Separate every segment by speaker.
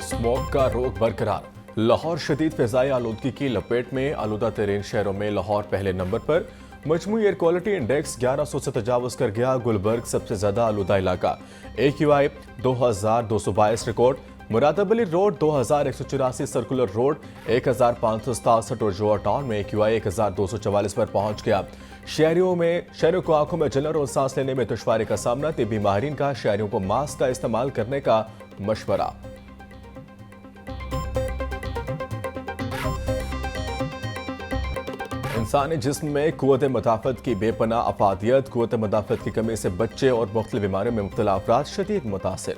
Speaker 1: Smog का रोग बरकरार। लाहौर शदीद फिजाई आलूदगी की लपेट में, आलूदा तरीन शहरों में लाहौर पहले नंबर पर। मजमूई एयर क्वालिटी इंडेक्स 1100 से तजावुज कर गया। गुलबर्ग सबसे ज्यादा आलूदा इलाका। AQI 2222 record. मुरादाबली रोड 2184, सर्कुलर रोड 1567 और जोआ टाउन में AQI 1244 पर पहुंच गया। शहरियों को आंखों में जलन और सांस लेने में दुश्वारी का सामना। तिब्बी माहिरीन का शहरियों को मास्क का इस्तेमाल करने का मशवरा। इंसानी जिस्म में कुव्वत मदाफ़त की बेपनाह अफादियत। कुव्वत मदाफ़त की कमी से बच्चे और मुख्तलिफ बीमारियों में मुब्तला अफराद शदीद मुतासिर।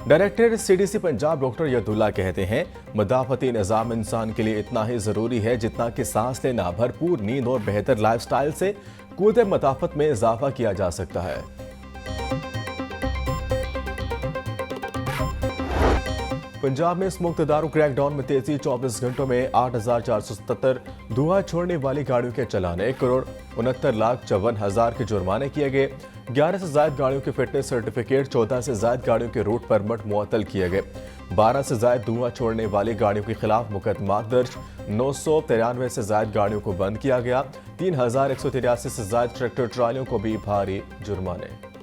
Speaker 1: Director CDC Punjab doctor Yadulla कहते हैं, मदाफ़ती निज़ाम इंसान के लिए इतना ही ज़रूरी है जितना कि सांस लेना। भरपूर नींद और बेहतर लाइफ स्टाइल से कुव्वत मदाफ़त में इजाफा किया जा सकता है। पंजाब में स्मोक तदारुक क्रैकडाउन में तेजी। 24 घंटों में 8477 धुआं छोड़ने वाली गाड़ियों के चलान। 1,69,54,000 के जुर्माने किए गए। 11 से ज्यादा गाड़ियों के फिटनेस सर्टिफिकेट, 14 से ज्यादा गाड़ियों के रूट परमिट मुअत्तल किए गए। 12 से ज्यादा धुआं छोड़ने वाली गाड़ियों के खिलाफ मुकदमा दर्ज। 993 से ज्यादा गाड़ियों को बंद किया गया। 3183 से ज्यादा ट्रैक्टर ट्रालियों को भी भारी जुर्माने।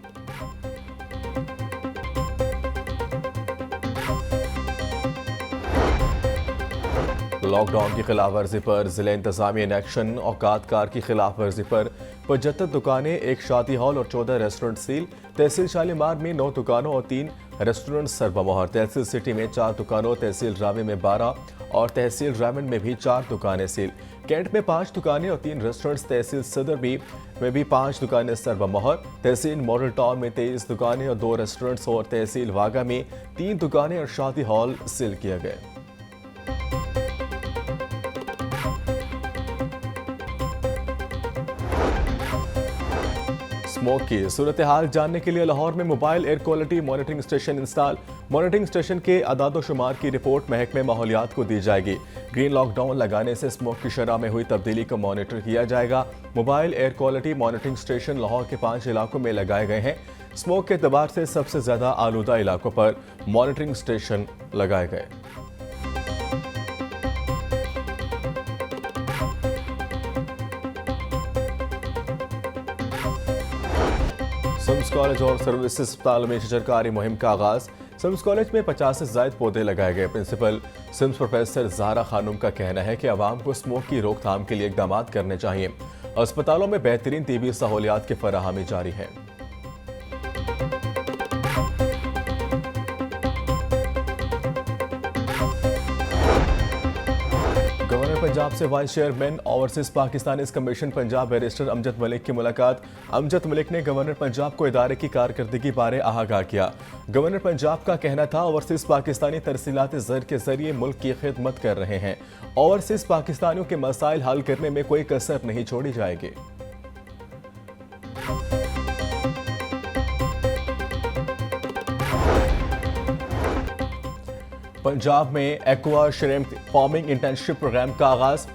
Speaker 1: लॉकडाउन की खिलाफ वर्जी पर जिला इंतजामिया इन एक्शन। औकात कार की खिलाफ वर्जी पर 75 दुकानें, 1 शादी हॉल और 14 रेस्टोरेंट सील। तहसील शालीमार में 9 दुकानों और 3 रेस्टोरेंट सरबमोहर। तहसील सिटी में 4 दुकानों, तहसील रावी में 12 और तहसील रामन में भी 4 दुकानें सील। कैंट में 5 दुकानें और 3 रेस्टोरेंट्स। तहसील सदर में भी 5 दुकानें सरबमोहर। तहसील मॉडल टाउन में 23 दुकानें और 2 रेस्टोरेंट्स और तहसील वागा में 3 दुकानें और शादी हॉल सील किए गए। स्मोक की सूरत हाल जानने के लिए लाहौर में mobile air quality monitoring station install. Monitoring station के अदाद-ओ-शुमार की रिपोर्ट महकमे माहौलियात को दी जाएगी। ग्रीन लॉकडाउन लगाने से स्मोक की शरह में हुई तब्दीली को मॉनिटर किया जाएगा। Mobile air quality monitoring station Lahore के 5 इलाकों में लगाए गए हैं। स्मोक के एतबार से सबसे ज्यादा आलूदा इलाकों पर मॉनिटरिंग स्टेशन लगाए गए। सिम्स कॉलेज और सर्विसेज अस्पताल में शजरकारी मुहिम का आगाज। सिम्स कॉलेज में 50 से ज्यादा पौधे लगाए गए। प्रिंसिपल सिम्स प्रोफेसर ज़हरा खानूम का कहना है कि आवाम को स्मोक की रोकथाम के लिए इकदाम करने चाहिए। अस्पतालों में बेहतरीन तिब्बी सहूलियात की फराहमी जारी है। गवर्नर पंजाब से vice chairman overseas Pakistani commission Punjab barrister Amjad Malik की मुलाकात। अमजद मलिक ने गवर्नर पंजाब को इदारे की कारकर्दगी बारे आगाह किया। गवर्नर पंजाब का कहना था, ओवरसीज पाकिस्तानी तरसीलात ज़र के जरिए मुल्क की खिदमत कर रहे हैं। ओवरसीज पाकिस्तानियों के मसाइल हल करने में कोई कसर नहीं छोड़ी जाएगी। पंजाब में aqua shrimp farming internship programme का आगाज।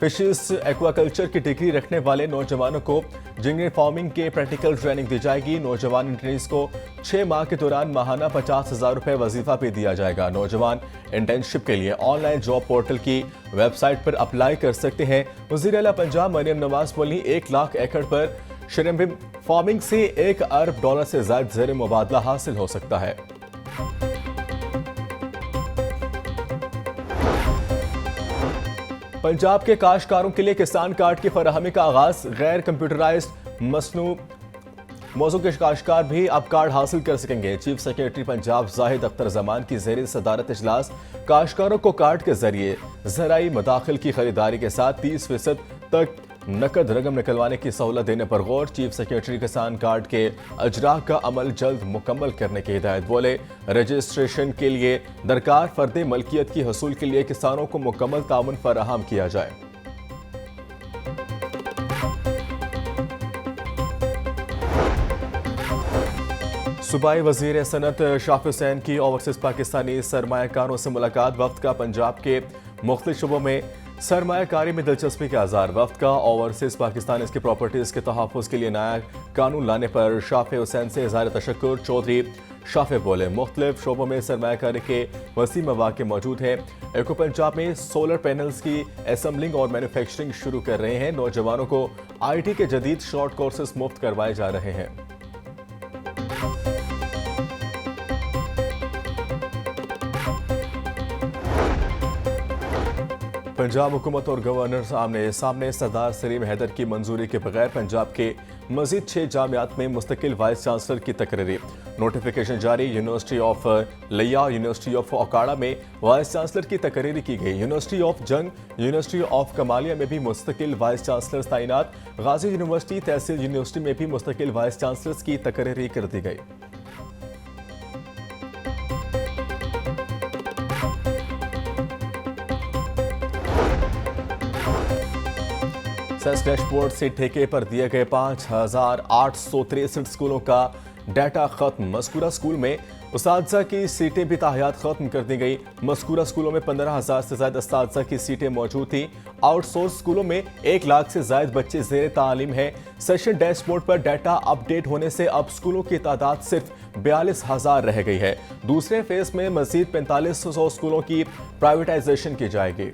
Speaker 1: फिशेस एक्वाकल्चर की डिग्री रखने वाले नौजवानों को जिंगरी फार्मिंग के प्रैक्टिकल ट्रेनिंग दी जाएगी। नौजवान इंटर्नीज को 6 माह के दौरान माहाना 50,000 रुपए वजीफा भी दिया जाएगा। नौजवान इंटर्नशिप के लिए ऑनलाइन जॉब पोर्टल की वेबसाइट पर अप्लाई कर सकते हैं। वज़ीर आला पंजाब मरियम नवाज बोली, 1 लाख एकड़ पर श्रिम्प फार्मिंग से $1 अरब से ज्यादा ज़र मुबादला हासिल हो सकता है। पंजाब के काश्तकारों के लिए किसान कार्ड की फराहमी का आगाज। गैर कंप्यूटराइज्ड मसनू मौजू के काश्तकार भी अब कार्ड हासिल कर सकेंगे। चीफ सेक्रेटरी पंजाब जाहिद अख्तर जमान की ज़ेर सदारत इजलास। काश्तकारों को कार्ड के जरिए ज़राई मदाखिल की खरीदारी के साथ 30% तक नकद रकम निकलवाने की सहूलत देने पर गौर। चीफ सेक्रेटरी किसान कार्ड के अजरा का अमल जल्द मुकम्मल करने की हिदायत। बोले, रजिस्ट्रेशन के लिए दरकार फर्द मलकियत की हसूल के लिए किसानों को मुकम्मल ताउन फराहम किया जाए। सूबाई वजीर सनत शाफी हुसैन की ओवरसीज पाकिस्तानी सरमायाकारों से मुलाकात। वक्त का पंजाब के मुख्तलिफ शुबों में सरमायाकारी में दिलचस्पी के आज़ार। वफ्द का ओवरसीज पाकिस्तान की प्रॉपर्टीज के तहफ़्फ़ुज़ के लिए नया कानून लाने पर शाफे हुसैन से इज़हार तशक्कुर। चौधरी शाफे बोले, मुख्तलिफ शोबों में सरमायाकारी के वसी मौक़े मौजूद हैं। एको पंजाब में सोलर पैनल्स की असेंबलिंग और मैन्युफैक्चरिंग शुरू कर रहे हैं। नौजवानों को IT के जदीद शॉर्ट कोर्सेज मुफ्त करवाए जा रहे हैं। पंजाब हुकूमत और गवर्नर आमने सामने। सरदार सलीम हैदर की मंजूरी के बगैर पंजाब के मजीद 6 जामियात में मुस्तकिल वाइस चांसलर की तकरीरी। नोटिफिकेशन जारी। यूनिवर्सिटी ऑफ लिया, यूनिवर्सिटी ऑफ ओकाड़ा में वाइस चांसलर की तकरीरी की गई। यूनिवर्सिटी ऑफ जंग, यूनिवर्सिटी ऑफ कमालिया में भी मुस्तकिल वाइस चांसलर तैनात। गाजी यूनिवर्सिटी, तहसील यूनिवर्सिटी में भी मुस्तकिल वाइस चांसलर्स की तकरीरी कर दी गई। सेस डैशबोर्ड से ठेके पर दिए गए 5,863 स्कूलों का डाटा खत्म। मस्कूरा स्कूल में उस्तादजा की सीटें भी ताहयात खत्म कर दी गई। मस्कूरा स्कूलों में 15,000 से ज्यादा उस्तादजा की सीटें मौजूद थी। आउटसोर्स स्कूलों में 1 लाख से ज्यादा बच्चे जेर तालीम है। सेशन डैशबोर्ड पर डाटा अपडेट होने से अब स्कूलों की तादाद सिर्फ 42,000 रह गई है। दूसरे फेज में मजीद 4500 स्कूलों की प्राइवेटाइजेशन की जाएगी।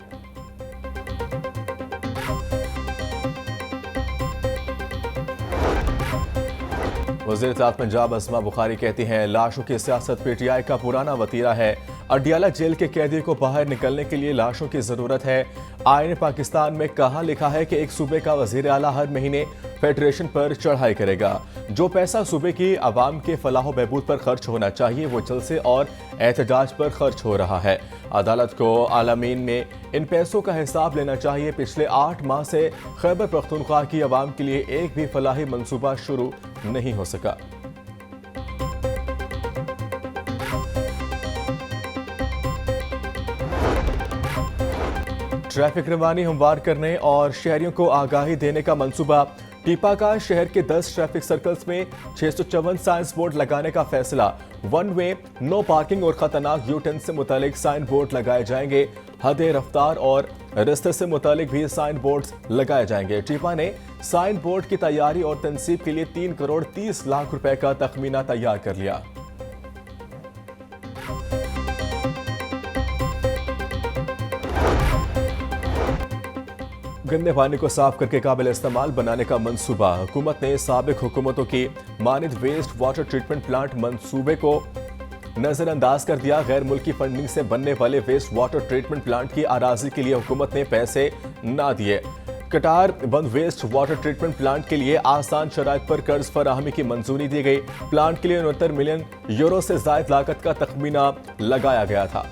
Speaker 1: वज़ीर-ए-आज़म पंजाब अस्मा बुखारी कहती हैं, लाशों की सियासत PTI का पुराना वतीरा है। अडियाला जेल के कैदी को बाहर निकलने के लिए लाशों की जरूरत है। आईन पाकिस्तान में कहाँ लिखा है कि एक सूबे का वज़ीर आला हर महीने फेडरेशन पर चढ़ाई करेगा। जो पैसा सूबे की आवाम के फलाह बहबूद पर खर्च होना चाहिए वो जलसे और एहतजाज पर खर्च हो रहा है। अदालत को आलमीन में इन पैसों का हिसाब लेना चाहिए। पिछले 8 माह से खैबर पख्तूनख्वा की आवाम के लिए एक भी फलाही मंसूबा शुरू नहीं हो सका। ट्रैफिक रवानी हमवार करने और शहरियों को आगाही देने का मंसूबा। टीपा का शहर के 10 ट्रैफिक सर्कल्स में 654 साइंस बोर्ड लगाने का फैसला। 1 वे, नो पार्किंग और खतरनाक यू-टर्न से मुतालिक साइन बोर्ड लगाए जाएंगे। हद रफ्तार और रास्ते से मुतालिक भी साइन बोर्ड्स लगाए जाएंगे। टीपा ने साइन बोर्ड की तैयारी और तनसीब के लिए 3 करोड़ 30 लाख रुपए का तखमीना तैयार कर लिया। गंदे पानी को साफ करके काबिल इस्तेमाल बनाने का मंसूबा। हुकूमत ने साबिक हुकूमतों की मानिद वेस्ट वाटर ट्रीटमेंट प्लांट मंसूबे को नजरअंदाज कर दिया। गैर मुल्की फंडिंग से बनने वाले वेस्ट वाटर ट्रीटमेंट प्लांट की आराजी के लिए हुकूमत ने पैसे ना दिए। कटार बंद वेस्ट वाटर ट्रीटमेंट प्लांट के लिए आसान शराइत पर कर्ज फराहमी की मंजूरी दी गई। प्लांट के लिए 69 मिलियन यूरो से ज्यादा लागत का तखमीना लगाया गया था।